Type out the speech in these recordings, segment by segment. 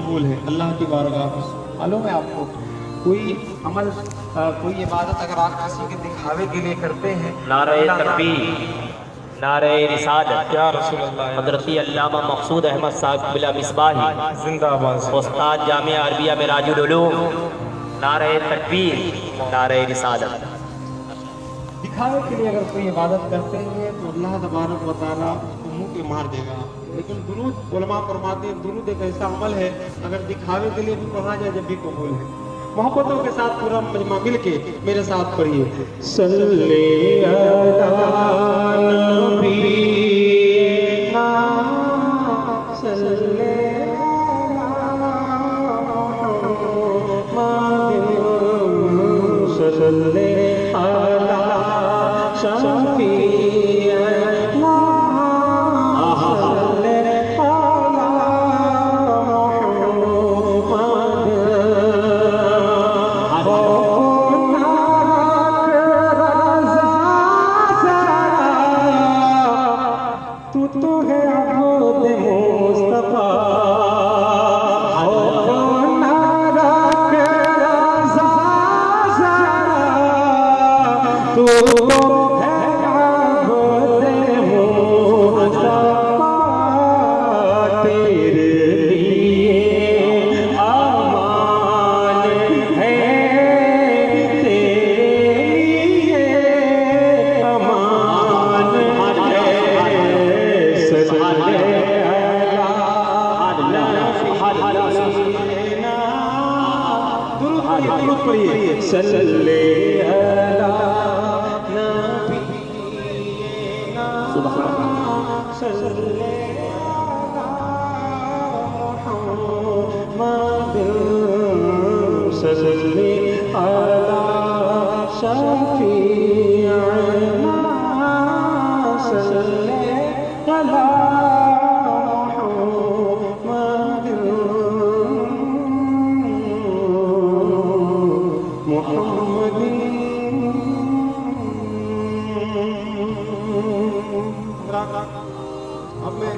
कबूल है अल्लाह की बारगाह में। मालूम है आपको कोई अमल कोई इबादत अगर आप किसी के दिखावे के लिए करते हैं, नारे तकबीर, नारे रिसालत, या रसूल अल्लाह, हज़रती अल्लामा मक़सूद अहमद साहब बिला मिसबाही जिंदाबाद, उस्ताद जामिया अरबिया में राजुल उलूम, नारे तकबीर, नारे रिसालत। दिखावे के लिए अगर कोई इबादत करते हैं तो अल्लाह तबारक व तआला उसको मुंह पे मार देगा। लेकिन दुरूद उलमा फरमाते हैं दुरूद एक ऐसा अमल है अगर दिखावे के लिए भी पढ़ा जाए जब भी कबूल है। मोहब्बतों के साथ पूरा मजमा मिल के मेरे साथ पढ़िए, सल्ले अला नबीना सल्ले सल्ले अला शफीअना सल्ले अला नबीना सल्ले अला मुहम्मद सल्ले अला शफीअना सल्ले अला अब मैं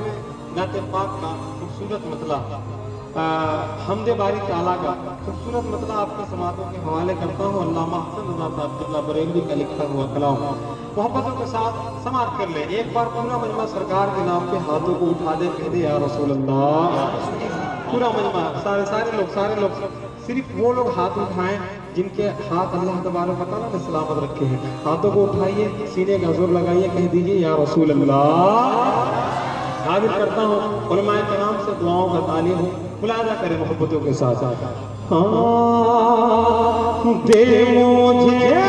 नाते पाक का खूबसूरत मतला हमदे बारी ताला का खूबसूरत मतला आपके समातों के हवाले करता हूँ। अल्लामा हसन रज़ा अब्दुल्ला बरेलवी का लिखा हुआ कलाम मोहब्बतों के साथ समाप्त कर ले। एक बार पूरा मजमा सरकार के नाम पे हाथों को उठा दे, कह दे या रसूल अल्लाह। पूरा मजमा सारे लोग सिर्फ वो लोग हाथ उठाएं जिनके हाथ अल्लाह तबारक व तआला ने सलामत रखे हैं। हाथों को उठाइए, सीने का जोर लगाइए, कह दीजिए या रसूल अल्लाह। हाजिर करता हूँ उलमाए कराम से दुआओं का तालीम हो, मुलाजा करें मोहब्बतों के साथ। हाँ दे मुझे